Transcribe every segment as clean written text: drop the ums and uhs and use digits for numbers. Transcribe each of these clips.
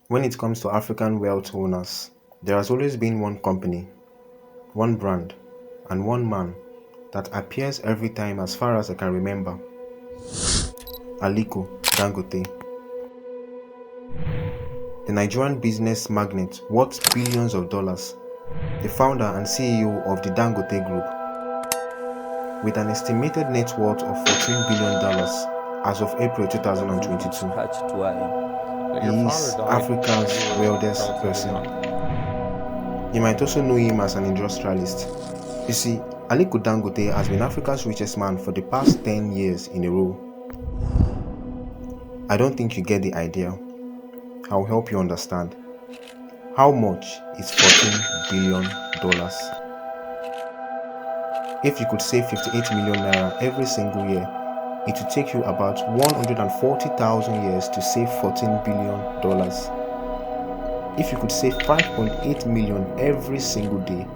When it comes to African wealth owners, there has always been one company, one brand, and one man that appears every time as far as I can remember. Aliko Dangote, the Nigerian business magnate worth billions of dollars, the founder and CEO of the Dangote Group, with an estimated net worth of $14 billion as of April 2022. He is Africa's wealthiest person. You might also know him as an industrialist. You see, Aliko Dangote has been Africa's richest man for the past 10 years in a row. I don't think you get the idea. I'll help you understand. How much is $14 billion? If you could save 58 million naira every single year, it would take you about 140,000 years to save $14 billion. If you could save 5.8 million every single day,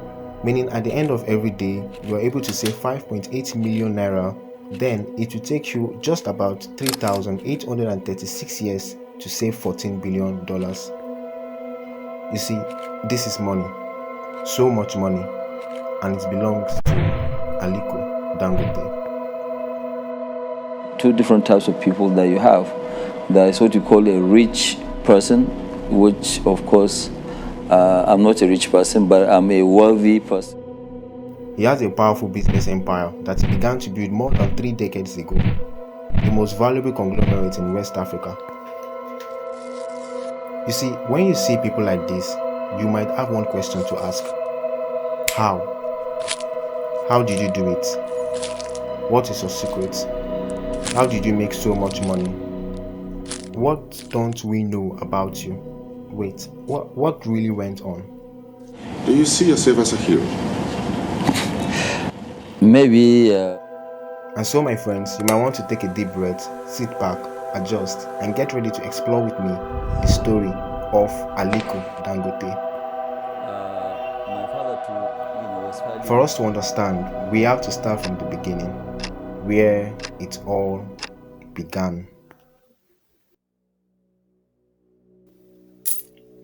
meaning at the end of every day you are able to save 5.8 million naira, then it will take you just about 3,836 years to save $14 billion. You see, this is money, so much money, and it belongs to Aliko Dangote. Two different types of people that you have. There is what you call a rich person, which of course I'm not a rich person, but I'm a wealthy person. He has a powerful business empire that he began to build more than 3 decades ago, the most valuable conglomerate in West Africa. You see, when you see people like this, you might have one question to ask. How? How did you do it? What is your secret? How did you make so much money? What don't we know about you? Wait, what really went on? Do you see yourself as a hero? Maybe. And so, my friends, you might want to take a deep breath, sit back, adjust, and get ready to explore with me the story of Aliko Dangote. My father too, was highly. For us to understand, we have to start from the beginning, where it all began.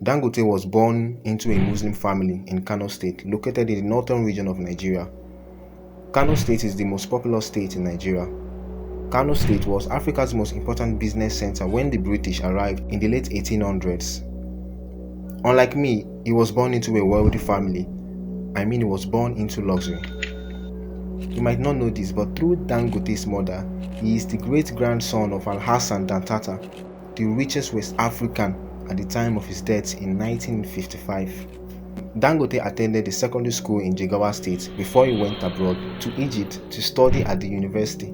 Dangote was born into a Muslim family in Kano State, located in the northern region of Nigeria. Kano State is the most populous state in Nigeria. Kano State was Africa's most important business center when the British arrived in the late 1800s. Unlike me, he was born into a wealthy family. I mean, he was born into luxury. You might not know this, but through Dangote's mother, he is the great-grandson of Alhassan Dantata, the richest West African at the time of his death in 1955. Dangote attended the secondary school in Jigawa State before he went abroad to Egypt to study at the university.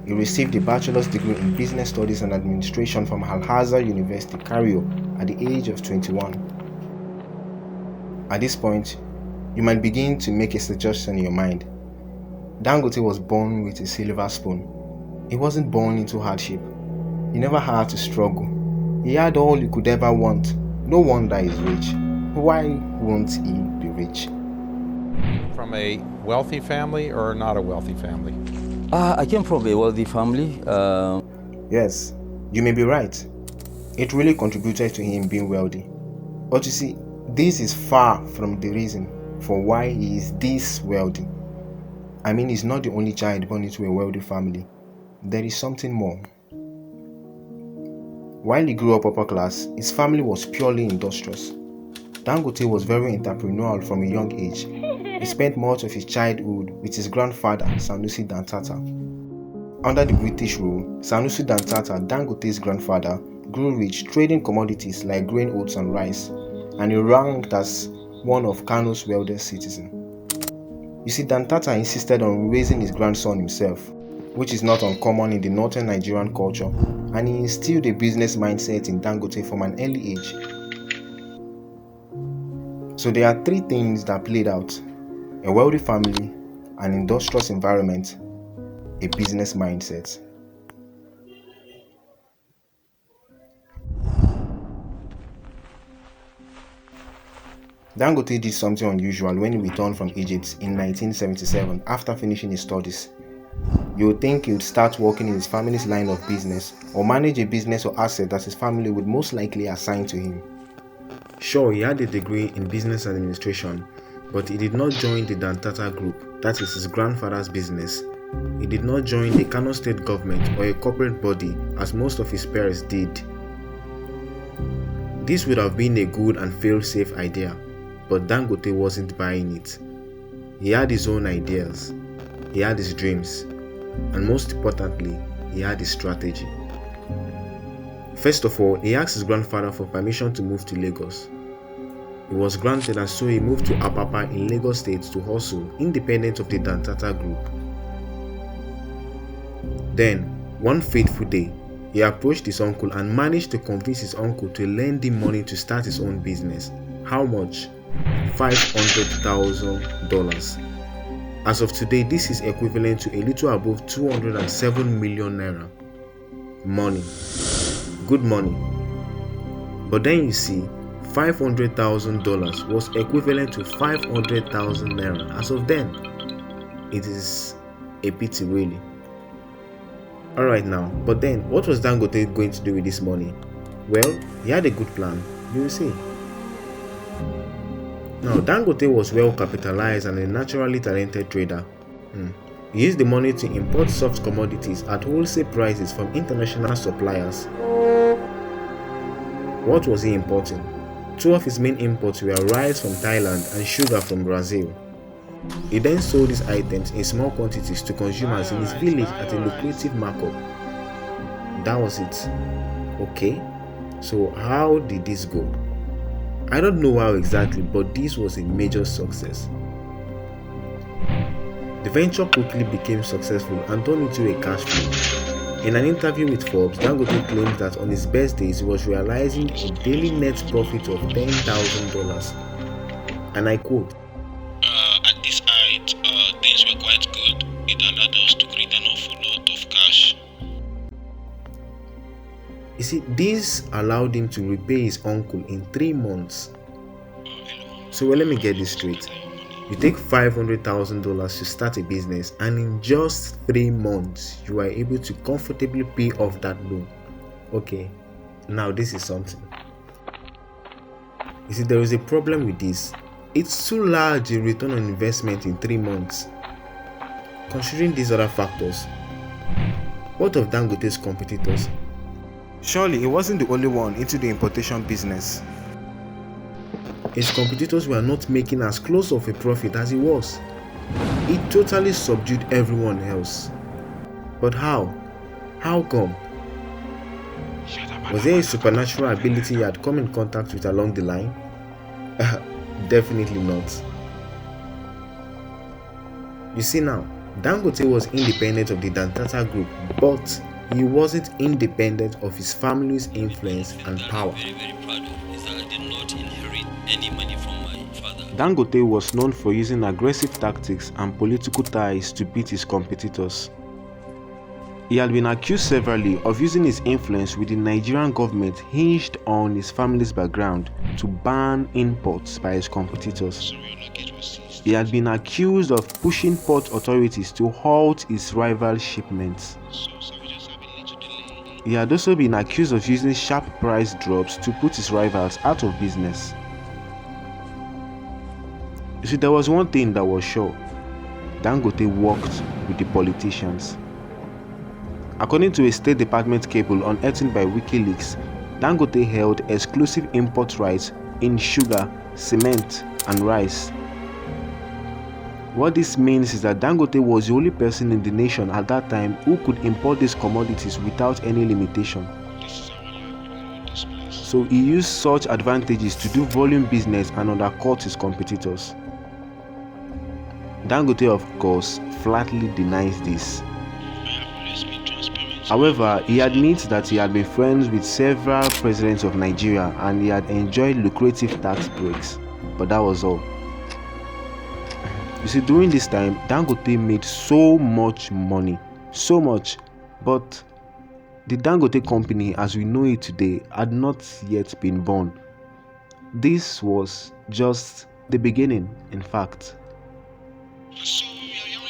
He received a bachelor's degree in business studies and administration from Al-Azhar University, Cairo, at the age of 21. At this point, you might begin to make a suggestion in your mind. Dangote was born with a silver spoon. He wasn't born into hardship. He never had to struggle. He had all he could ever want. No wonder he's rich. Why won't he be rich? From a wealthy family or not a wealthy family? I came from a wealthy family. Yes, you may be right. It really contributed to him being wealthy. But you see, this is far from the reason for why he is this wealthy. I mean, he's not the only child born into a wealthy family. There is something more. While he grew up upper class, his family was purely industrious. Dangote was very entrepreneurial from a young age. He spent much of his childhood with his grandfather, Sanusi Dantata. Under the British rule, Sanusi Dantata, Dangote's grandfather, grew rich trading commodities like grain, oats, and rice, and he ranked as one of Kano's wealthiest citizens. You see, Dantata insisted on raising his grandson himself, which is not uncommon in the northern Nigerian culture, and he instilled a business mindset in Dangote from an early age. So there are 3 things that played out: a wealthy family, an industrious environment, a business mindset. Dangote did something unusual when he returned from Egypt in 1977 after finishing his studies. You would think he would start working in his family's line of business or manage a business or asset that his family would most likely assign to him. Sure, he had a degree in business administration, but he did not join the Dantata Group, that is his grandfather's business. He did not join the Kano State government or a corporate body as most of his peers did. This would have been a good and fail-safe idea, but Dangote wasn't buying it. He had his own ideas, he had his dreams, and most importantly, he had his strategy. First of all, he asked his grandfather for permission to move to Lagos. It was granted, and so he moved to Apapa in Lagos State to hustle independent of the Dantata Group. Then, one fateful day, he approached his uncle and managed to convince his uncle to lend him money to start his own business. How much? $500,000. As of today, this is equivalent to a little above 207 million naira. Money. Good money. But then you see, $500,000 was equivalent to 500,000 naira as of then. It is a pity, really. Alright now, but then what was Dangote going to do with this money? Well, he had a good plan, you will see. Now, Dangote was well capitalized and a naturally talented trader. He used the money to import soft commodities at wholesale prices from international suppliers. What was he importing? Two of his main imports were rice from Thailand and sugar from Brazil. He then sold these items in small quantities to consumers in his village at a lucrative markup. That was it. Okay, so how did this go? I don't know how exactly, but this was a major success. The venture quickly became successful and turned into a cash flow. In an interview with Forbes, Dangote claimed that on his best days he was realizing a daily net profit of $10,000. And I quote, at this height, things were quite good. It allowed us to create an awful lot of cash. You see, this allowed him to repay his uncle in 3 months. So let me get this straight. You take $500,000 to start a business, and in just 3 months, you are able to comfortably pay off that loan. Okay, now this is something. You see, there is a problem with this. It's too large a return on investment in 3 months. Considering these other factors, what of Dangote's competitors? Surely he wasn't the only one into the importation business. His competitors were not making as close of a profit as he was. He totally subdued everyone else. But how? How come? Was there a supernatural ability he had come in contact with along the line? Definitely not. You see now, Dangote was independent of the Dantata Group, but he wasn't independent of his family's influence and power. Very proud of is that I did not inherit any money from my father. Dangote was known for using aggressive tactics and political ties to beat his competitors. He had been accused severally of using his influence with the Nigerian government hinged on his family's background to ban imports by his competitors. He had been accused of pushing port authorities to halt his rival shipments. He had also been accused of using sharp price drops to put his rivals out of business. You see, there was one thing that was sure. Dangote worked with the politicians. According to a State Department cable unearthed by WikiLeaks, Dangote held exclusive import rights in sugar, cement, and rice. What this means is that Dangote was the only person in the nation at that time who could import these commodities without any limitation. So he used such advantages to do volume business and undercut his competitors. Dangote, of course, flatly denies this. However, he admits that he had been friends with several presidents of Nigeria and he had enjoyed lucrative tax breaks, but that was all. You see, during this time, Dangote made so much money, so much, but the Dangote company as we know it today had not yet been born. This was just the beginning, in fact. So we are young